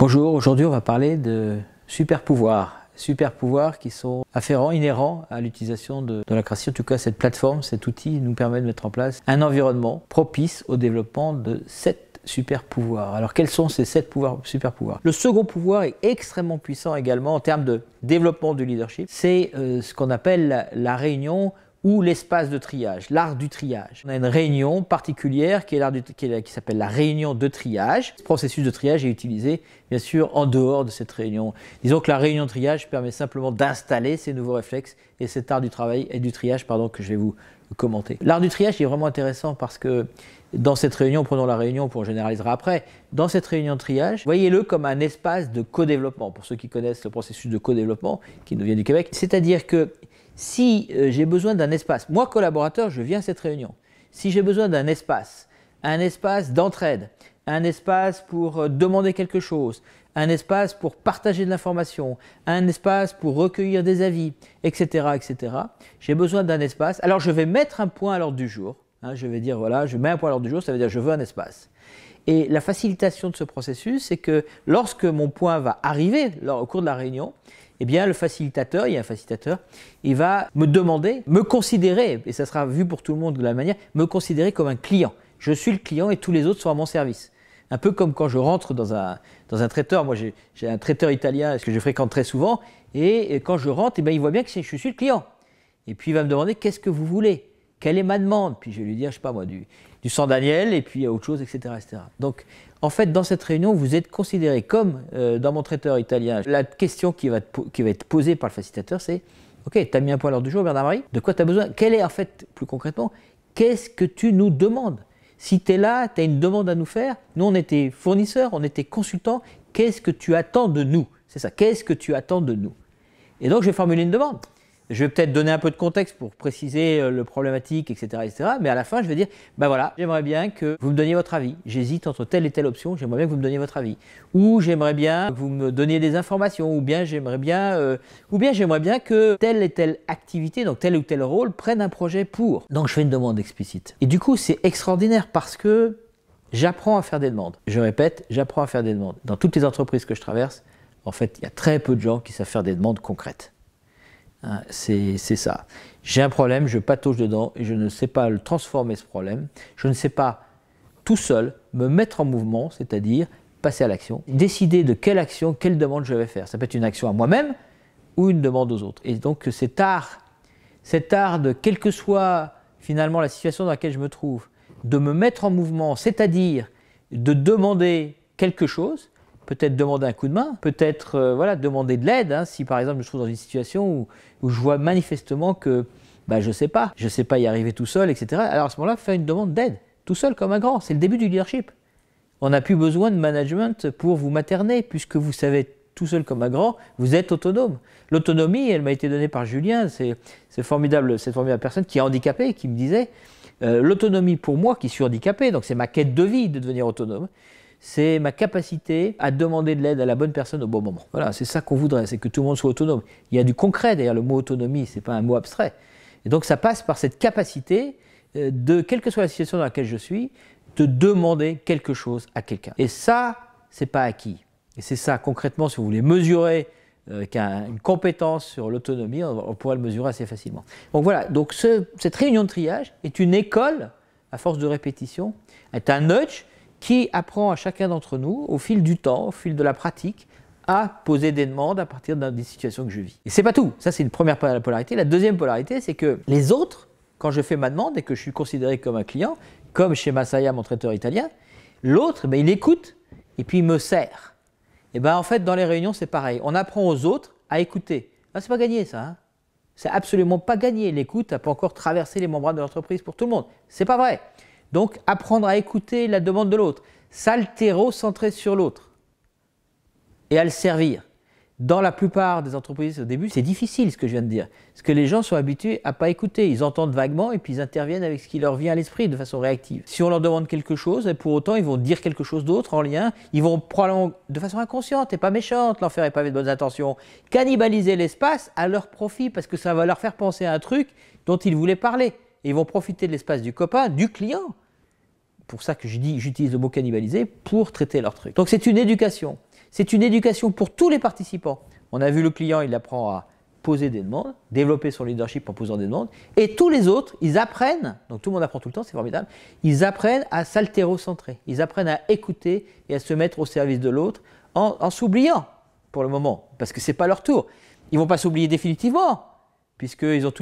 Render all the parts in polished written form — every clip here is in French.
Bonjour, aujourd'hui on va parler de super pouvoirs. Super pouvoirs qui sont afférents, inhérents à l'utilisation de l'Holacracy. En tout cas, cette plateforme, cet outil nous permet de mettre en place un environnement propice au développement de 7 super pouvoirs. Alors quels sont ces 7 super pouvoirs? Le second pouvoir est extrêmement puissant également en termes de développement du leadership. C'est ce qu'on appelle la réunion ou l'espace de triage, l'art du triage. On a une réunion particulière qui s'appelle la réunion de triage. Ce processus de triage est utilisé bien sûr en dehors de cette réunion. Disons que la réunion de triage permet simplement d'installer ces nouveaux réflexes et cet art du travail et du triage que je vais vous commenter. L'art du triage est vraiment intéressant parce que dans cette réunion, prenons la réunion, on généralisera après, dans cette réunion de triage, voyez-le comme un espace de co-développement, pour ceux qui connaissent le processus de co-développement, qui nous vient du Québec. C'est-à-dire que si j'ai besoin d'un espace, moi collaborateur, je viens à cette réunion, si j'ai besoin d'un espace, un espace d'entraide, un espace pour demander quelque chose, un espace pour partager de l'information, un espace pour recueillir des avis, etc., etc., j'ai besoin d'un espace. Alors je vais mettre un point à l'ordre du jour, je vais dire voilà, je mets un point à l'ordre du jour, ça veut dire je veux un espace. Et la facilitation de ce processus, c'est que lorsque mon point va arriver au cours de la réunion, eh bien le facilitateur, il y a un facilitateur, il va me demander, me considérer, et ça sera vu pour tout le monde de la manière, me considérer comme un client. Je suis le client et tous les autres sont à mon service. Un peu comme quand je rentre dans un traiteur, moi j'ai un traiteur italien que je fréquente très souvent, et quand je rentre, eh bien, il voit bien que je suis le client. Et puis il va me demander qu'est-ce que vous voulez, quelle est ma demande, puis je vais lui dire, je sais pas moi, du sang Daniel, et puis autre chose, etc., etc. Donc en fait, dans cette réunion, vous êtes considéré comme dans mon traiteur italien. La question qui va être posée par le facilitateur, c'est ok, tu as mis un point à l'ordre du jour, Bernard-Marie, de quoi tu as besoin? Quel est en fait, plus concrètement, qu'est-ce que tu nous demandes? Si tu es là, tu as une demande à nous faire, nous on était fournisseurs, on était consultants, qu'est-ce que tu attends de nous? C'est ça, qu'est-ce que tu attends de nous? Et donc je vais formuler une demande. Je vais peut-être donner un peu de contexte pour préciser le problématique, etc., etc. Mais à la fin, je vais dire, ben voilà, j'aimerais bien que vous me donniez votre avis. J'hésite entre telle et telle option, j'aimerais bien que vous me donniez votre avis. Ou j'aimerais bien que vous me donniez des informations, ou bien j'aimerais bien que telle et telle activité, donc tel ou tel rôle, prenne un projet pour. Donc je fais une demande explicite. Et du coup, c'est extraordinaire parce que j'apprends à faire des demandes. Je répète, j'apprends à faire des demandes. Dans toutes les entreprises que je traverse, en fait, il y a très peu de gens qui savent faire des demandes concrètes. C'est ça. J'ai un problème, je patauge dedans et je ne sais pas le transformer ce problème. Je ne sais pas tout seul me mettre en mouvement, c'est-à-dire passer à l'action, décider de quelle action, quelle demande je vais faire. Ça peut être une action à moi-même ou une demande aux autres. Et donc cet art de, quelle que soit finalement la situation dans laquelle je me trouve, de me mettre en mouvement, c'est-à-dire de demander quelque chose, peut-être demander un coup de main, peut-être demander de l'aide, si par exemple je me trouve dans une situation où je vois manifestement que je ne sais pas y arriver tout seul, etc. Alors à ce moment-là, faire une demande d'aide, tout seul comme un grand, c'est le début du leadership. On n'a plus besoin de management pour vous materner, puisque vous savez tout seul comme un grand, vous êtes autonome. L'autonomie, elle m'a été donnée par Julien, c'est formidable, cette formidable personne qui est handicapée, qui me disait, l'autonomie pour moi qui suis handicapé, donc c'est ma quête de vie de devenir autonome, c'est ma capacité à demander de l'aide à la bonne personne au bon moment. Voilà, c'est ça qu'on voudrait, c'est que tout le monde soit autonome. Il y a du concret, d'ailleurs le mot autonomie, ce n'est pas un mot abstrait. Et donc ça passe par cette capacité de, quelle que soit la situation dans laquelle je suis, de demander quelque chose à quelqu'un. Et ça, c'est pas acquis. Et c'est ça, concrètement, si vous voulez mesurer une compétence sur l'autonomie, on pourrait le mesurer assez facilement. Donc voilà, donc cette réunion de triage est une école, à force de répétition, est un nudge, qui apprend à chacun d'entre nous, au fil du temps, au fil de la pratique, à poser des demandes à partir des situations que je vis. Et c'est pas tout, ça c'est une première polarité. La deuxième polarité, c'est que les autres, quand je fais ma demande et que je suis considéré comme un client, comme chez Masaya, mon traiteur italien, l'autre, il écoute et puis il me sert. Et en fait, dans les réunions, c'est pareil. On apprend aux autres à écouter. C'est pas gagné ça, C'est absolument pas gagné. L'écoute n'a pas encore traversé les membranes de l'entreprise pour tout le monde. C'est pas vrai. Donc, apprendre à écouter la demande de l'autre, s'altéro-centrer sur l'autre et à le servir. Dans la plupart des entreprises, au début, c'est difficile ce que je viens de dire. Parce que les gens sont habitués à ne pas écouter. Ils entendent vaguement et puis ils interviennent avec ce qui leur vient à l'esprit de façon réactive. Si on leur demande quelque chose, et pour autant, ils vont dire quelque chose d'autre en lien. Ils vont probablement, de façon inconsciente et pas méchante, l'enfer est pavé de bonnes intentions, cannibaliser l'espace à leur profit parce que ça va leur faire penser à un truc dont ils voulaient parler. Et ils vont profiter de l'espace du copain, du client. Pour ça que j'utilise le mot cannibaliser pour traiter leur truc. Donc c'est une éducation. C'est une éducation pour tous les participants. On a vu le client, il apprend à poser des demandes, développer son leadership en posant des demandes, et tous les autres, ils apprennent, donc tout le monde apprend tout le temps, c'est formidable, ils apprennent à s'altérocentrer, ils apprennent à écouter et à se mettre au service de l'autre en s'oubliant pour le moment, parce que ce n'est pas leur tour. Ils ne vont pas s'oublier définitivement, puisqu'ils ont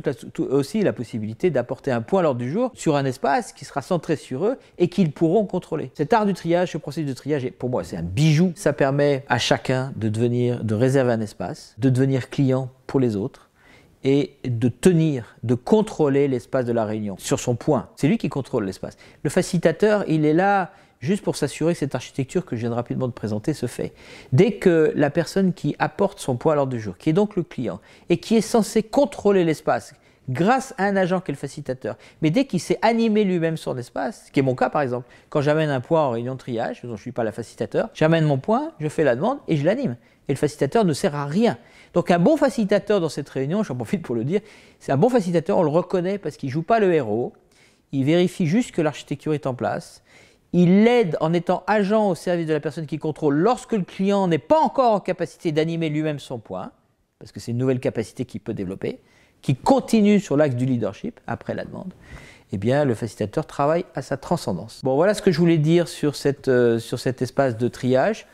aussi la possibilité d'apporter un point à l'ordre du jour sur un espace qui sera centré sur eux et qu'ils pourront contrôler. Cet art du triage, ce processus de triage, pour moi, c'est un bijou. Ça permet à chacun de réserver un espace, de devenir client pour les autres et de contrôler l'espace de la réunion sur son point. C'est lui qui contrôle l'espace. Le facilitateur, il est là juste pour s'assurer que cette architecture que je viens rapidement de présenter se fait. Dès que la personne qui apporte son point à l'ordre du jour, qui est donc le client, et qui est censé contrôler l'espace grâce à un agent qui est le facilitateur, mais dès qu'il sait animer lui-même son espace, ce qui est mon cas par exemple, quand j'amène un point en réunion de triage, dont je ne suis pas la facilitateur, j'amène mon point, je fais la demande et je l'anime. Et le facilitateur ne sert à rien. Donc un bon facilitateur dans cette réunion, j'en profite pour le dire, c'est un bon facilitateur, on le reconnaît parce qu'il ne joue pas le héros, il vérifie juste que l'architecture est en place, il l'aide en étant agent au service de la personne qui contrôle lorsque le client n'est pas encore en capacité d'animer lui-même son point, parce que c'est une nouvelle capacité qu'il peut développer, qui continue sur l'axe du leadership après la demande. Eh bien, le facilitateur travaille à sa transcendance. Bon, voilà ce que je voulais dire sur cet espace de triage.